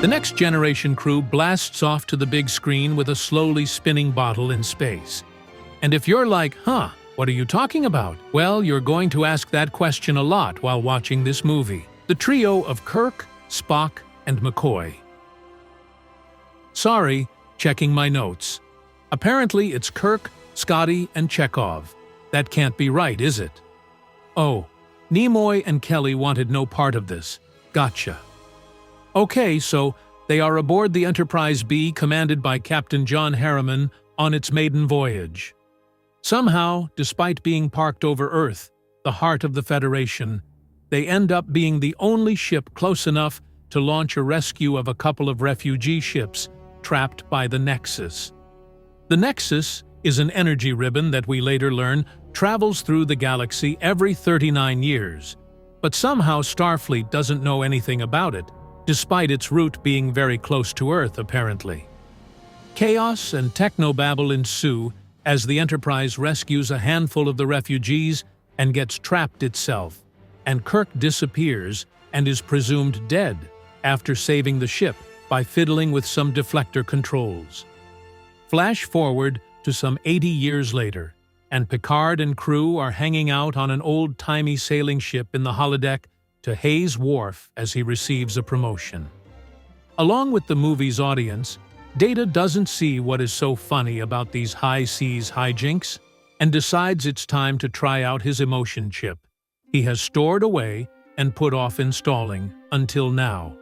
The Next Generation crew blasts off to the big screen with a slowly spinning bottle in space. And if you're like, what are you talking about? Well, you're going to ask that question a lot while watching this movie. The trio of Kirk, Spock, and McCoy. Sorry, checking my notes. Apparently it's Kirk, Scotty, and Chekhov. That can't be right, is it? Oh, Nimoy and Kelly wanted no part of this. Gotcha. Okay, so they are aboard the Enterprise B commanded by Captain John Harriman on its maiden voyage. Somehow, despite being parked over Earth, the heart of the Federation, they end up being the only ship close enough to launch a rescue of a couple of refugee ships trapped by the Nexus. The Nexus is an energy ribbon that we later learn travels through the galaxy every 39 years, but somehow Starfleet doesn't know anything about it, despite its route being very close to Earth, apparently. Chaos and technobabble ensue as the Enterprise rescues a handful of the refugees and gets trapped itself, and Kirk disappears and is presumed dead after saving the ship by fiddling with some deflector controls. Flash forward to some 80 years later, and Picard and crew are hanging out on an old-timey sailing ship in the holodeck to Hayes Wharf as he receives a promotion. Along with the movie's audience, Data doesn't see what is so funny about these high seas hijinks and decides it's time to try out his emotion chip he has stored away and put off installing until now.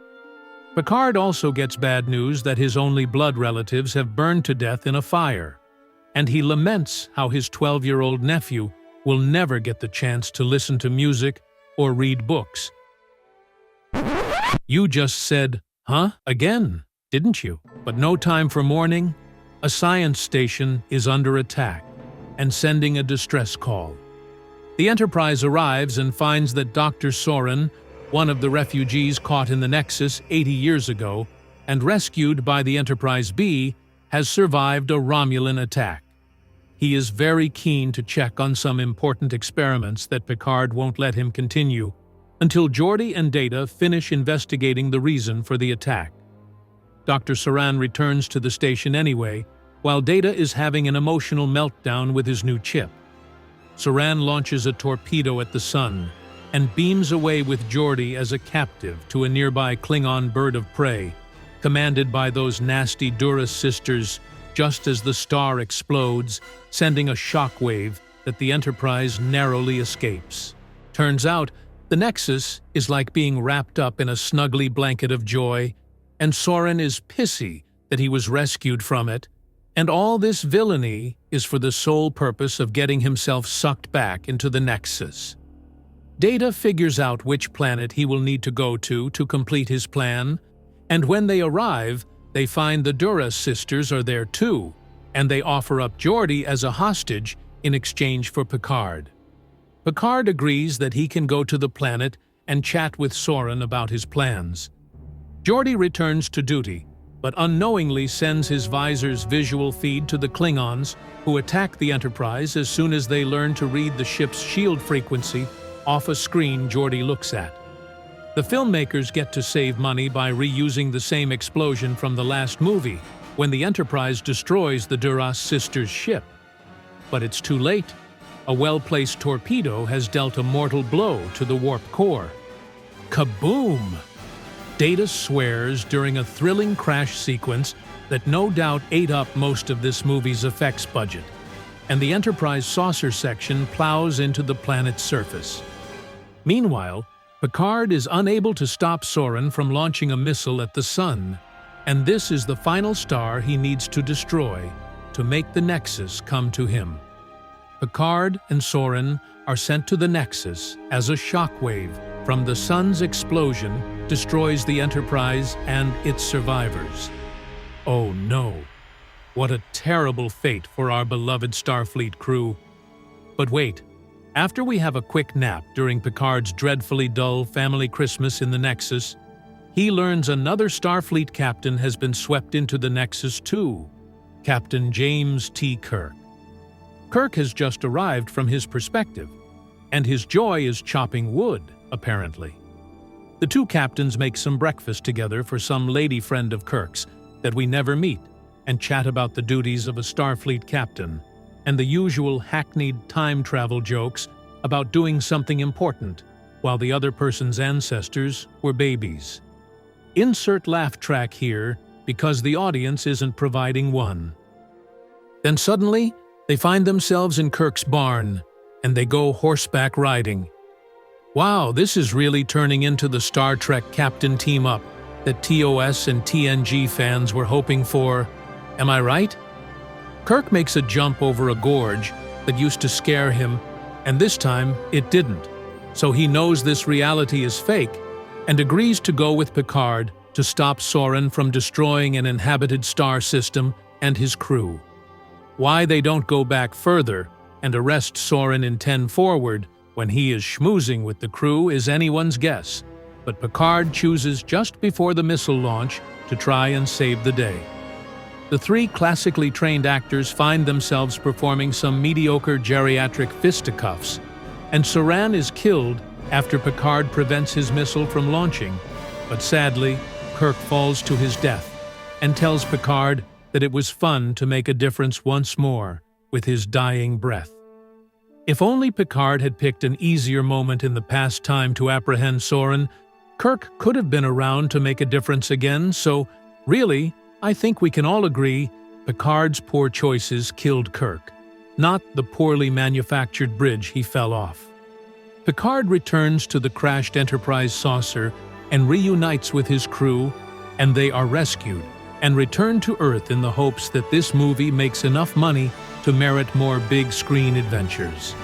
Picard also gets bad news that his only blood relatives have burned to death in a fire, and he laments how his 12-year-old nephew will never get the chance to listen to music or read books. You just said, huh? Again, didn't you? But no time for mourning. A science station is under attack and sending a distress call. The Enterprise arrives and finds that Dr. Soren, one of the refugees caught in the Nexus 80 years ago and rescued by the Enterprise B, has survived a Romulan attack. He is very keen to check on some important experiments that Picard won't let him continue until Geordi and Data finish investigating the reason for the attack. Dr. Soran returns to the station anyway, while Data is having an emotional meltdown with his new chip. Soran launches a torpedo at the sun and beams away with Geordi as a captive to a nearby Klingon bird of prey, commanded by those nasty Duras sisters, just as the star explodes, sending a shockwave that the Enterprise narrowly escapes. Turns out, the Nexus is like being wrapped up in a snuggly blanket of joy, and Soren is pissy that he was rescued from it, and all this villainy is for the sole purpose of getting himself sucked back into the Nexus. Data figures out which planet he will need to go to complete his plan, and when they arrive, they find the Duras sisters are there too, and they offer up Geordi as a hostage in exchange for Picard. Picard agrees that he can go to the planet and chat with Soren about his plans. Geordi returns to duty, but unknowingly sends his visor's visual feed to the Klingons, who attack the Enterprise as soon as they learn to read the ship's shield frequency off a screen Geordi looks at. The filmmakers get to save money by reusing the same explosion from the last movie, when the Enterprise destroys the Duras sisters' ship. But it's too late. A well-placed torpedo has dealt a mortal blow to the warp core. Kaboom! Data swears during a thrilling crash sequence that no doubt ate up most of this movie's effects budget, and the Enterprise saucer section plows into the planet's surface. Meanwhile, Picard is unable to stop Soren from launching a missile at the Sun, and this is the final star he needs to destroy to make the Nexus come to him. Picard and Soren are sent to the Nexus as a shockwave from the Sun's explosion destroys the Enterprise and its survivors. Oh no, what a terrible fate for our beloved Starfleet crew. But wait, after we have a quick nap during Picard's dreadfully dull family Christmas in the Nexus, he learns another Starfleet captain has been swept into the Nexus too, Captain James T. Kirk. Kirk has just arrived from his perspective, and his joy is chopping wood, apparently. The two captains make some breakfast together for some lady friend of Kirk's that we never meet, and chat about the duties of a Starfleet captain, and the usual hackneyed time travel jokes about doing something important, while the other person's ancestors were babies. Insert laugh track here, because the audience isn't providing one. Then suddenly, they find themselves in Kirk's barn, and they go horseback riding. Wow, this is really turning into the Star Trek captain team-up that TOS and TNG fans were hoping for. Am I right? Kirk makes a jump over a gorge that used to scare him, and this time it didn't. So he knows this reality is fake and agrees to go with Picard to stop Soren from destroying an inhabited star system and his crew. Why they don't go back further and arrest Soren in 10 Forward when he is schmoozing with the crew is anyone's guess, but Picard chooses just before the missile launch to try and save the day. The three classically trained actors find themselves performing some mediocre geriatric fisticuffs, and Soran is killed after Picard prevents his missile from launching, but sadly, Kirk falls to his death and tells Picard that it was fun to make a difference once more with his dying breath. If only Picard had picked an easier moment in the past time to apprehend Soren, Kirk could have been around to make a difference again, so really, I think we can all agree Picard's poor choices killed Kirk, not the poorly manufactured bridge he fell off. Picard returns to the crashed Enterprise saucer and reunites with his crew, and they are rescued and return to Earth in the hopes that this movie makes enough money to merit more big-screen adventures.